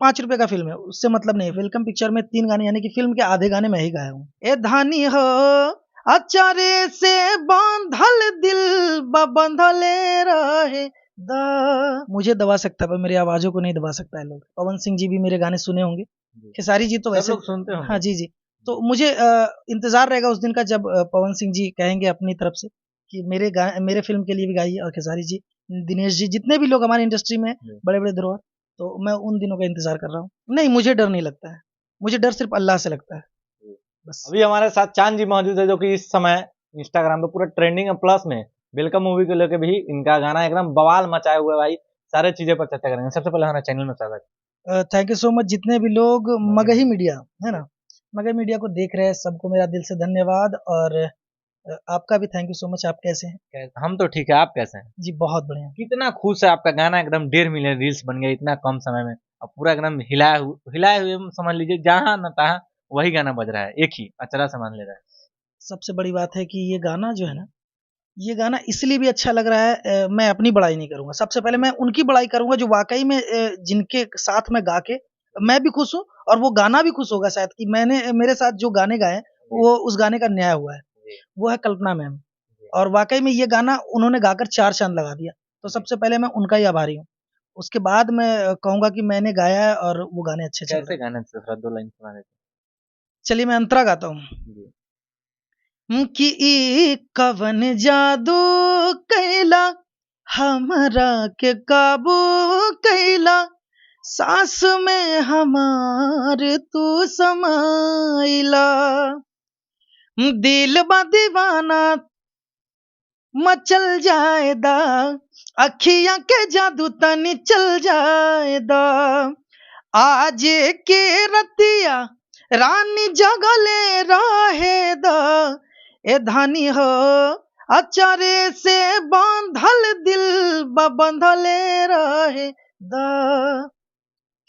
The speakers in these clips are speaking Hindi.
5 रुपए का फिल्म है, उससे मतलब नहीं है। वेलकम पिक्चर में 3 गाने, यानी कि फिल्म के आधे गाने मैं ही गाया हूँ। ए धानी हो अचारे से बांधल दिल बंधले रहे दा, मुझे दबा सकता है पर मेरी आवाजों को नहीं दबा सकता है लोग। पवन सिंह जी भी मेरे गाने सुने होंगे, खेसारी जी तो सब वैसे लोग सुनते होंगे। हाँ जी। तो मुझे इंतजार रहेगा उस दिन का जब पवन सिंह जी कहेंगे अपनी तरफ से कि मेरे फिल्म के लिए भी गाइए, और खेसारी जी, दिनेश जी, जितने भी लोग हमारी इंडस्ट्री में बड़े बड़े धरोहर, तो मैं उन दिनों का इंतजार कर रहा हूँ। नहीं, मुझे डर नहीं लगता है, मुझे डर सिर्फ अल्लाह से लगता है बस। अभी हमारे साथ चांद जी मौजूद है, जो कि इस समय इंस्टाग्राम पे पूरा ट्रेंडिंग प्लस में वेलकम मूवी को लेकर भी इनका गाना एकदम बवाल मचाए हुए भाई। सारे चीजें पर चर्चा करेंगे। सबसे पहले हमारे चैनल में स्वागत। थैंक यू सो मच जितने भी लोग मगही मीडिया है ना, मगही मीडिया को देख रहे हैं, सबको मेरा दिल से धन्यवाद। और आपका भी थैंक यू सो मच। आप कैसे हैं? हम तो ठीक है, आप कैसे हैं? जी बहुत बढ़िया। कितना खुश है, आपका गाना एकदम 1.5 मिलियन रील्स बन गया इतना कम समय में। अब पूरा एकदम हिलाए हुए समझ लीजिए, जहाँ न तहाँ वही गाना बज रहा है, एक ही अचरा सामान ले रहा है। सबसे बड़ी बात है कि ये गाना जो है ना, ये गाना इसलिए भी अच्छा लग रहा है, मैं अपनी बड़ाई नहीं करूंगा, सबसे पहले मैं उनकी बड़ाई करूंगा जो वाकई में जिनके साथ में गा के मैं भी खुश हूँ, और वो गाना भी खुश होगा शायद कि मैंने मेरे साथ जो गाने गाए वो उस गाने का न्याय हुआ है। वो है कल्पना मैम, और वाकई में ये गाना उन्होंने गाकर 4 चांद लगा दिया। तो सबसे पहले मैं उनका ही आभारी हूँ। उसके बाद मैं कहूंगा कि मैंने गाया है और वो गाने अच्छे चल रहे कैसे हैं। गाने से थोड़ा 2 लाइन सुना देते चलिए मैं अंतरा गाता हूँ जी। कि ई कवन जादू कैला हमरा के काबू कैला, सास में हमार तू समाइला, दिल बा दीवाना मचल जाएदा, अखियां के जादू तनी चल जाएदा, आज के रतिया रानी जगले रहेदा, ए धानी हो अचारे से बांधल दिल बंधले रहे दा।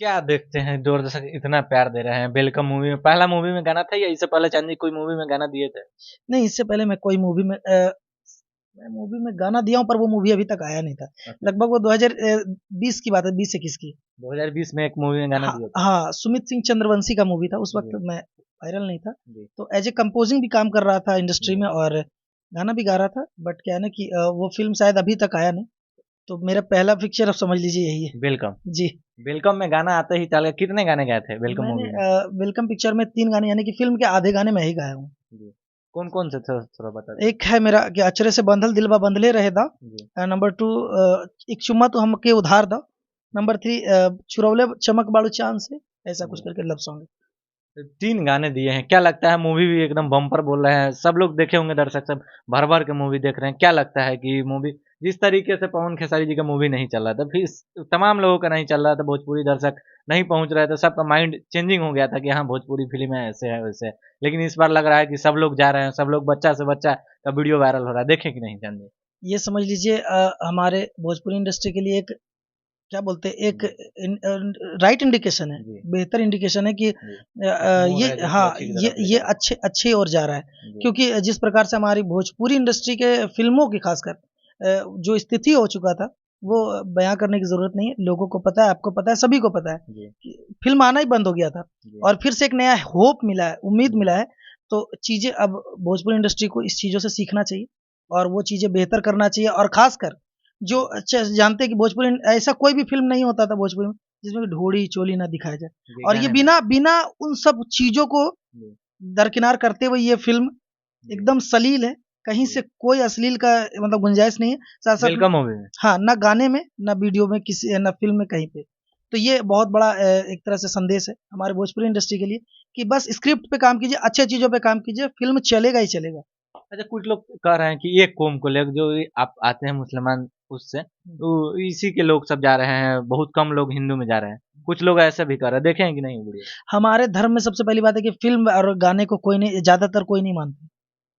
क्या देखते हैं जो दर्शक इतना प्यार दे रहे हैं? वेलकम मूवी में पहला मूवी में गाना था या इससे पहले चांदी कोई मूवी में गाना दिए थे? नहीं, इससे पहले मैं कोई मूवी में मैं मूवी में गाना दिया हूँ, पर वो मूवी अभी तक आया नहीं था। अच्छा। लगभग वो 2020 की बात है, 2021 की। 2020 में एक मूवी में गाना हाँ दिए थे। हाँ, सुमित सिंह चंद्रवंशी का मूवी था, उस वक्त जी मैं वायरल नहीं था। जी तो एज ए कंपोजिंग भी काम कर रहा था इंडस्ट्री जी। में, और गाना भी गा रहा था। बट क्या है ना कि वो फिल्म शायद अभी तक आया नहीं। तो मेरा पहला पिक्चर अब समझ लीजिए यही है। वेलकम। जी। वेलकम में गाना आते ही चल गया। कितने गाने गाए थे वेलकम मैंने मूवी में? वेलकम पिक्चर में 3 गाने, यानी कि फिल्म के आधे गाने मैं ही गाया हूँ। जी। कौन कौन से थे थोड़ा बता दीजिए। एक है मेरा कि अचरे से बंधल दिलवा बंधले रहेदा, जी नंबर 2 एक चुम्मा तो हमके उधार दा, नंबर 3 चुरौले चमक बाड़ू चांद से, ऐसा कुछ जी। करके लव सॉन्ग है। तो 3 गाने दिए हैं, क्या लगता है मूवी भी एकदम बम्पर बोल रहे हैं, सब लोग देखे होंगे, दर्शक सब भर भर के मूवी देख रहे हैं। क्या लगता है कि मूवी जिस तरीके से पवन खेसारी जी का मूवी नहीं चल रहा था, फिर तमाम लोगों का नहीं चल रहा था, भोजपुरी दर्शक नहीं पहुंच रहे थे, सबका माइंड चेंजिंग हो गया था कि हाँ भोजपुरी फिल्म है, ऐसे है वैसे है। लेकिन इस बार लग रहा है कि सब लोग जा रहे हैं, सब लोग बच्चा से बच्चा का वीडियो वायरल हो रहा है। देखे कि नहीं जान? ये समझ लीजिए हमारे भोजपुरी इंडस्ट्री के लिए एक, क्या बोलते हैं, एक राइट इंडिकेशन है, जी बेहतर इंडिकेशन है कि जी। मूव है ये, जो कि हाँ, अच्छी की तरफ ले ये जा रहा अच्छे अच्छे और जा रहा है। है। जी क्योंकि जिस प्रकार से हमारी भोजपुरी इंडस्ट्री के फिल्मों की खासकर जो स्थिति हो चुका था, वो बयां करने की जरूरत नहीं है। लोगों को पता है, आपको पता है, सभी को पता है जी कि फिल्म आना ही बंद हो गया था, जी और फिर से एक नया होप मिला है, उम्मीद जी मिला है। तो चीजें अब भोजपुरी इंडस्ट्री को इस चीजों से सीखना चाहिए, और वो चीजें बेहतर करना चाहिए। और खासकर जो जानते हैं कि भोजपुरी, ऐसा कोई भी फिल्म नहीं होता था भोजपुरी में जिसमें ढोड़ी चोली ना दिखाया जाए, जी और ये गाने में। बिना बिना उन सब चीजों को जी दरकिनार करते हुए ये फिल्म जी एकदम सलील है। कहीं जी। से कोई अश्लील का मतलब गुंजाइश नहीं है। साथ साथ वेलकम मूवी में। हाँ, ना गाने में, ना वीडियो में, किसी ना फिल्म में, कहीं पे। तो ये बहुत बड़ा एक तरह से संदेश है हमारे भोजपुरी इंडस्ट्री के लिए कि बस स्क्रिप्ट पे काम कीजिए, अच्छे चीजों पे काम कीजिए, फिल्म चलेगा ही चलेगा। अच्छा, कुछ लोग कह रहे हैं कि एक कौम को लेकर जो ये आप आते हैं मुसलमान उससे, तो इसी के लोग सब जा रहे हैं, बहुत कम लोग हिंदू में जा रहे हैं। कुछ लोग ऐसा भी कर रहे हैं, देखे हैं कि नहीं वीडियो? हमारे धर्म में सबसे पहली बात है कि फिल्म और गाने को कोई नहीं, ज्यादातर कोई नहीं मानते।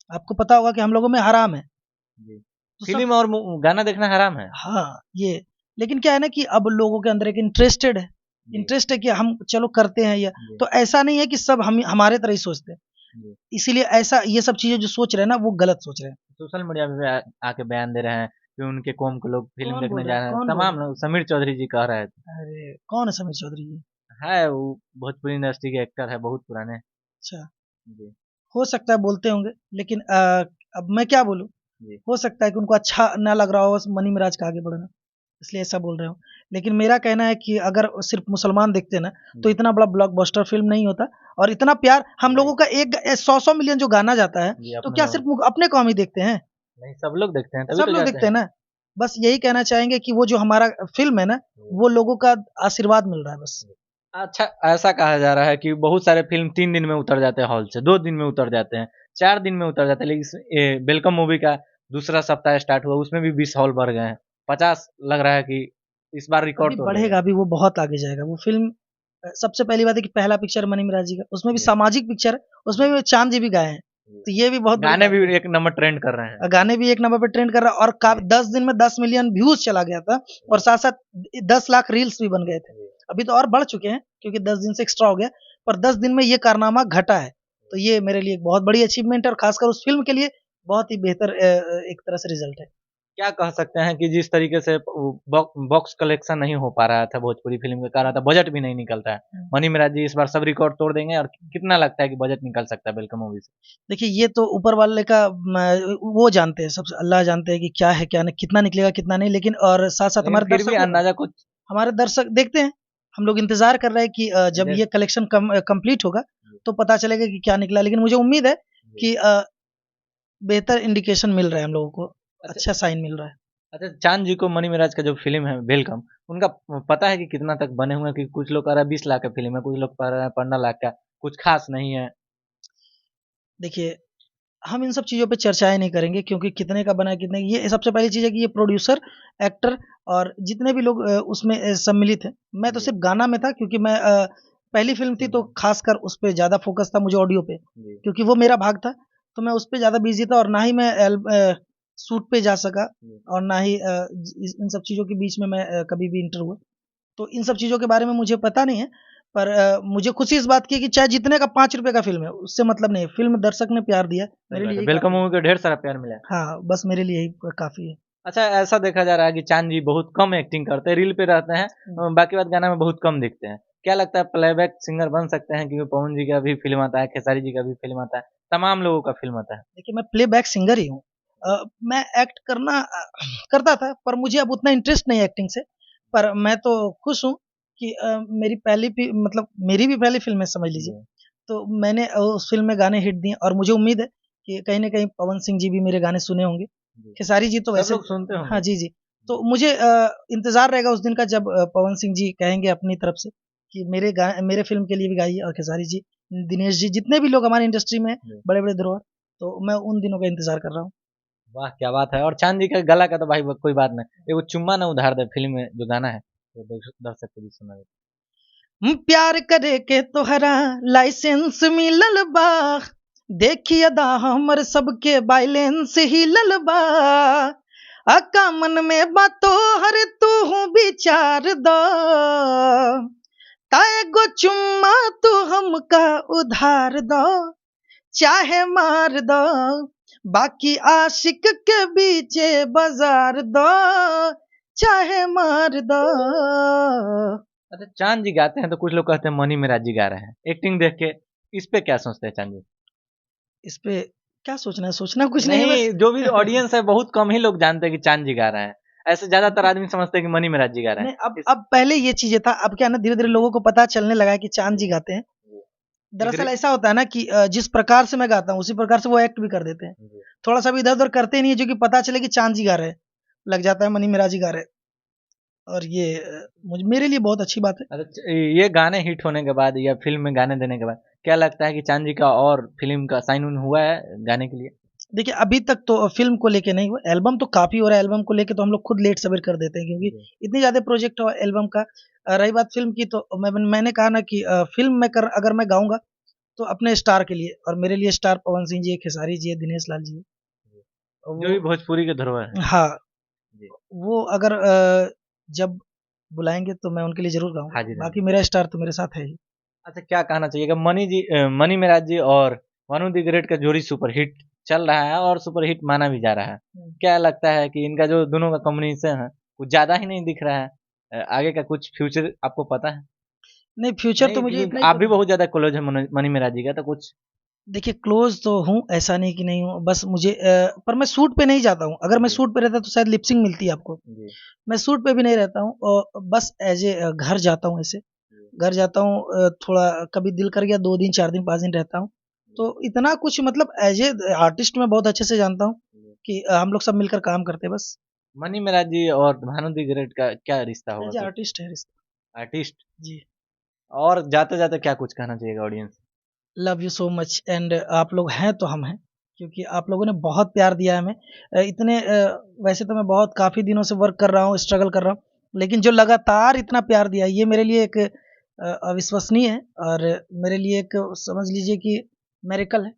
आपको पता होगा कि हम लोगों में हराम है। जी। तो सब, फिल्म और गाना देखना हराम है? हाँ, ये, लेकिन क्या है ना कि अब लोगों के अंदर एक इंटरेस्टेड है, जी इंटरेस्ट है कि हम चलो करते हैं ये। जी तो ऐसा नहीं है कि सब हम हमारे तरह ही सोचते हैं, जी। इसीलिए ऐसा ये सब चीजें जो सोच रहे हैं ना, वो गलत सोच रहे हैं। सोशल मीडिया पे भी आके बयान दे रहे हैं कि उनके कौम के लोग फिल्म कौन बोल देखने रहा जा है, रहे हैं। कौन बोल रहा तमाम लोग, समीर चौधरी जी कह रहे थे। है? अरे कौन है समीर चौधरी जी? है वो भोजपुरी इंडस्ट्री के एक्टर है, बहुत पुराने। अच्छा, जी। हो सकता है बोलते होंगे, लेकिन अब मैं क्या बोलूँ? जी। हो सकता है कि उनको अच्छा ना लग रहा हो मनी मिराज का आगे बढ़ना, इसलिए ऐसा बोल रहे हो। लेकिन मेरा कहना है कि अगर सिर्फ मुसलमान देखते ना, तो जी। इतना बड़ा ब्लॉकबस्टर फ़िल्म नहीं होता और इतना प्यार हम नहीं। लोगों का एक 100-100 मिलियन जो गाना जाता है, जी, तो अपने क्या गाँव। सिर्फ अपने कौम ही देखते हैं? नहीं, सब लोग देखते हैं, तभी सब तो लोग जाते देखते हैं हैं। ना। बस यही कहना चाहेंगे कि वो जो हमारा फ़िल्म है ना, जी। वो लोगों का आशीर्वाद मिल रहा है बस। अच्छा, ऐसा कहा जा रहा है कि बहुत सारे फ़िल्म 3 दिन में उतर जाते हैं हॉल से, 2 दिन में उतर जाते हैं, 4 दिन में उतर जाते हैं, लेकिन वेलकम मूवी का दूसरा सप्ताह स्टार्ट हुआ, उसमें भी 20 हॉल भर गए हैं। 50 लग रहा है कि इस बार रिकॉर्ड अभी तोड़ देगा। बढ़ेगा, अभी वो बहुत आगे जाएगा। वो फ़िल्म सबसे पहली बात है कि पहला पिक्चर मनी मिराज जी का, उसमें भी जी। सामाजिक पिक्चर है, उसमें जी। भी चाँद जी भी गाए हैं। जी। तो ये भी बहुत बड़ी गाने बात भी है। एक नंबर ट्रेंड कर रहे हैं। गाने भी 1 नंबर पे ट्रेंड कर रहा है और का जी। 10 दिन में 10 मिलियन व्यूज़ चला गया था और जी। साथ-साथ 10 लाख रील्स भी बन गए थे। जी। अभी तो और बढ़ चुके हैं क्योंकि 10 दिन से एक्स्ट्रा हो गया, पर 10 दिन में ये कारनामा घटा है। तो ये मेरे लिए एक बहुत बड़ी अचीवमेंट है और खासकर उस फ़िल्म के लिए बहुत ही बेहतर एक तरह से रिज़ल्ट है। क्या कह सकते हैं कि जिस तरीके से बॉक्स कलेक्शन नहीं हो पा रहा था भोजपुरी फ़िल्म के कारण, था बजट भी नहीं निकलता है। हुँ। मनी मिराज जी इस बार सब रिकॉर्ड तोड़ देंगे और कितना लगता है कि बजट निकल सकता है वेलकम मूवी से? देखिए, ये तो ऊपर वाले का वो जानते हैं, सबसे अल्लाह जानते हैं कि क्या है, क्या नहीं, कितना निकलेगा, कितना नहीं। लेकिन और साथ-साथ लेकिन फिर भी अंदाज़ा कुछ हमारे दर्शक देखते हैं। हम लोग इंतज़ार कर रहे हैं कि जब जैस ये कलेक्शन कंप्लीट होगा, जी। तो पता चलेगा कि क्या निकला। लेकिन मुझे उम्मीद है जी। कि बेहतर इंडिकेशन मिल रहा है हम लोगों को, अच्छा। अच्छा साइन मिल रहा है। अच्छा, चांद जी को मनी मिराज का जो फ़िल्म है वेलकम, उनका पता है कि कितना तक बने हुए हैं? कि कुछ लोग कह रहे हैं 20 लाख का फ़िल्म है, कुछ लोग कह रहे हैं 15 लाख का, कुछ ख़ास नहीं है। देखिए, हम इन सब चीज़ों पे चर्चाएँ नहीं करेंगे क्योंकि कितने का बना है, कितने ये सबसे पहली चीज़ है कि ये प्रोड्यूसर, एक्टर और जितने भी लोग उसमें सम्मिलित हैं। मैं तो जी। सिर्फ़ गाना में था क्योंकि मैं पहली फ़िल्म थी तो सिंगर। ख़ासकर उस पे ज़्यादा फ़ोकस था मुझे ऑडियो पे, जी। क्योंकि वो मेरा भाग था। तो मैं उस पे ज़्यादा बिज़ी था और ना ही मैं शूट पे जा सका जी। और ना ही इन सब चीज़ों के बीच में मैं कभी भी एंटर हुआ। तो इन सब चीज़ों के बारे में मुझे पता नहीं है, पर मुझे खुशी इस बात की है कि चाहे जितने का ₹5 का फ़िल्म है, उससे मतलब नहीं है। फ़िल्म दर्शक ने प्यार दिया, सही मेरे बात लिए है, यही वेलकम काफ़ी है। मूवी को ढेर सारा प्यार मिला है। हाँ, बस मेरे लिए यही काफ़ी है। अच्छा, ऐसा देखा जा रहा है कि चांद जी बहुत कम एक्टिंग करते हैं, रील पे रहते हैं, हुँ। बाकी बात गाना में बहुत कम दिखते हैं। क्या लगता है प्लेबैक सिंगर बन सकते हैं? क्योंकि पवन जी का भी फ़िल्म आता है, खेसारी जी का भी फ़िल्म आता है, तमाम लोगों का फ़िल्म आता है। देखिए, मैं प्लेबैक सिंगर ही हूँ। मैं एक्ट करना करता था, पर मुझे अब उतना इंटरेस्ट नहीं है एक्टिंग से। पर मैं तो खुश हूँ कि मेरी पहली मतलब मेरी भी पहली फ़िल्म है समझ लीजिए। जी। तो मैंने उस फ़िल्म में गाने हिट दिए और मुझे उम्मीद है कि कहीं न कहीं पवन सिंह जी भी मेरे गाने सुने होंगे। जी। खेसारी जी तो सब वैसे लोग सुनते हाँ, होंगे। जी, जी। तो जी। मुझे इंतज़ार रहेगा उस दिन का जब पवन सिंह जी कहेंगे अपनी तरफ से कि मेरे फ़िल्म के लिए भी गाइए और खेसारी जी, दिनेश जी, जितने भी लोग हमारी इंडस्ट्री में हैं, जी। बड़े-बड़े धुरंधर, तो मैं उन दिनों का इंतज़ार कर रहा हूँ। वाह! क्या बात है। और चांद जी का गला का तो भाई कोई बात नहीं। एगो चुम्मा ना उधार दे फ़िल्म में जो गाना है, वो दर्शक को भी सुना दे। प्यार करे के तोहरा लाइसेंस मिलल बा, देखी अदा हमर सबके बैलेंस हिलल बा। का मन में बा तोहर तूहू विचार द, एगो चुम्मा तू हमका उधार दो, चाहे मार दो, बाकी आशिक के बीचे बाजार दो, चाहे मार दो। अच्छा, चांद जी गाते हैं तो कुछ लोग कहते हैं मनी मिराज जी गा रहे हैं। एक्टिंग देख के इस पे क्या सोचते हैं चांद जी? इस पे क्या सोचना है? सोचना कुछ नहीं है बस। नहीं, जो भी ऑडियंस है बहुत कम ही लोग जानते हैं कि चांद जी गा रहे हैं। ऐसे ज़्यादातर आदमी समझते हैं कि मनी मिराज जी गा रहे नहीं, हैं। अब पहले ये चीज़ें था, अब क्या है ना धीरे-धीरे जी। लोगों को पता चलने लगा है कि चाँद जी जी। गाते हैं। जी। एक रि दरअसल ऐसा होता है ना कि जिस प्रकार से मैं गाता हूँ, उसी प्रकार से वो एक्ट भी कर देते हैं। जी। थोड़ा-सा भी इधर-उधर करते ही नहीं है जो कि पता चले कि चाँद जी गा रहे हैं, लग जाता है मनी मिराज जी गा रहे हैं और ये मेरे लिए बहुत अच्छी बात है। अच्छा, ये गाने हिट होने के बाद या फ़िल्म में गाने देने के बाद क्या लगता है कि चांद जी का और फ़िल्म का साइन उन हुआ है गाने के लिए? देखिए, अभी तक तो फ़िल्म को लेके नहीं हुआ, एल्बम तो काफ़ी हो रहा है, एल्बम को लेके तो हम लोग खुद लेट सवेर कर देते हैं क्योंकि जी। इतनी ज़्यादा प्रोजेक्ट हो एल्बम का। रही बात फ़िल्म की तो मैंने कहा ना कि फ़िल्म में अगर मैं गाऊँगा तो अपने स्टार के लिए और मेरे लिए स्टार पवन सिंह जी है, खेसारी जी है, दिनेश लाल जी है। जी। जो वो भी भोजपुरी के धरोहर हैं। हाँ, जी। वो अगर जब बुलाएँगे तो मैं उनके लिए ज़रूर गाऊँगा। हाज़िर बाकी रहेंगे। मेरा स्टार तो मेरे साथ है ही। अच्छा, क्या कहना चाहिएगा मनी मिराज जी और मनु द ग्रेट का जोड़ी सुपरहिट चल रहा है और सुपरहिट माना भी जा रहा है। हुँ। क्या लगता है कि इनका जो दोनों का कॉम्बिनेशन है, कुछ ज़्यादा ही नहीं दिख रहा है? आगे का कुछ फ्यूचर आपको पता है? नहीं फ्यूचर तो नहीं, मुझे क्योंकि इतना ही आप भी पता है। बहुत ज्यादा क्लोज है मनी मिराज जी का, तो कुछ। देखिए क्लोज तो हूँ, ऐसा नहीं कि नहीं हूँ, बस मुझे पर मैं सूट पे नहीं जाता हूँ। अगर मैं जी सूट पे रहता तो शायद लिपसिंग मिलती है आपको। जी मैं सूट पे भी नहीं रहता हूँ, और बस एज ए घर जाता हूँ ऐसे। जी घर जाता हूँ, थोड़ा कभी दिल कर गया 2 दिन 4 दिन 5 दिन रहता हूँ। जी तो इतना कुछ मतलब एज ए आर्टिस्ट मैं बहुत अच्छे से जानता हूँ जी। कि हम लोग सब मिलकर काम करते हैं बस। मनी मिराज जी और भानु दी ग्रेट का क्या रिश्ता होगा एज ए कुछ? आर्टिस्ट है रिश्ता। आर्टिस्ट। जी। और जाते जाते क्या कुछ कहना चाहिएगा audience? Love you so much and आप लोग हैं तो हम हैं, क्योंकि आप लोगों ने बहुत प्यार दिया है हमें। वैसे तो मैं बहुत काफ़ी दिनों से वर्क कर रहा हूँ, स्ट्रगल कर रहा हूँ, लेकिन जो लगातार इतना प्यार दिया है, ये मेरे लिए एक अविश्वसनीय है, और मेरे लिए एक समझ लीजिए कि मेरेकल है।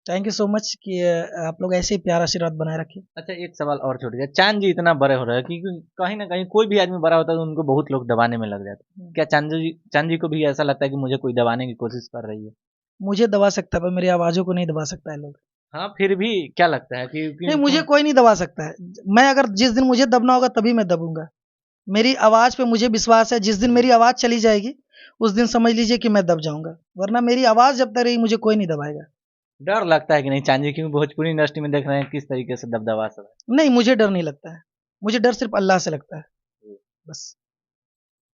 थैंक यू सो मच कि आप लोग ऐसे ही प्यार आशीर्वाद बनाए रखिए। अच्छा, एक सवाल और छूट गया। चांद जी इतना बड़े हो रहे हैं कि कहीं ना कहीं कोई भी आदमी बड़ा होता है तो उनको बहुत लोग दबाने में लग जाते हैं। क्या चांद जी को भी ऐसा लगता है कि मुझे कोई दबाने की कोशिश कर रही है? मुझे दबा सकता है, पर मेरी आवाज़ों को नहीं दबा सकता है लोग। हाँ, फिर भी क्या लगता है कि नहीं, मुझे क्यों? कोई नहीं दबा सकता है। मैं अगर जिस दिन मुझे दबना होगा तभी मैं दबूँगा। मेरी आवाज़ पे मुझे विश्वास है, जिस दिन जी। मेरी आवाज़ चली जाएगी, उस दिन समझ लीजिए कि मैं दब जाऊँगा, वरना मेरी आवाज़ जब तक रही मुझे कोई नहीं दबाएगा। डर लगता है कि नहीं चांद जी, क्योंकि भोजपुरी इंडस्ट्री में देख रहे हैं किस तरीके से दबदबा सब नहीं, मुझे डर नहीं लगता है। मुझे डर सिर्फ़ अल्लाह से लगता है, है। बस।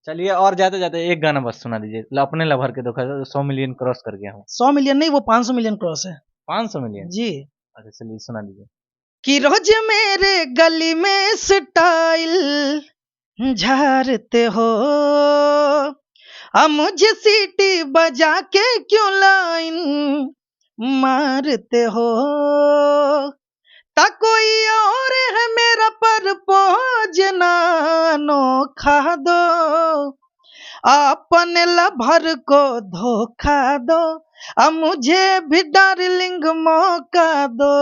चलिए, और जाते जाते एक गाना बस सुना दीजिए, अपने लवर के धोखा, 100 मिलियन क्रॉस कर गया हूँ। 100 मिलियन नहीं, वो 500 मिलियन क्रॉस है। 500 मिलियन? जी। अच्छा चलिए सुना दीजिए। कि रोज़ मेरे गली में स्टाइल झाड़ते हो, मुझे सीटी बजा के क्यों लाइन मारते हो, ता कोई और है मेरा पर पहुँचना नोखा दो, अपने लभर को धोखा दो, अब मुझे भी डार्लिंग मौका दो।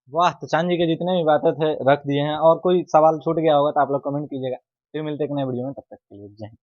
वाह, तो चांद जी के जितने भी बातें थे रख दिए हैं, और कोई सवाल छूट गया होगा तो आप लोग कमेंट कीजिएगा। फिर मिलते हैं एक नए वीडियो में, तब तक के लिए जय हिंद।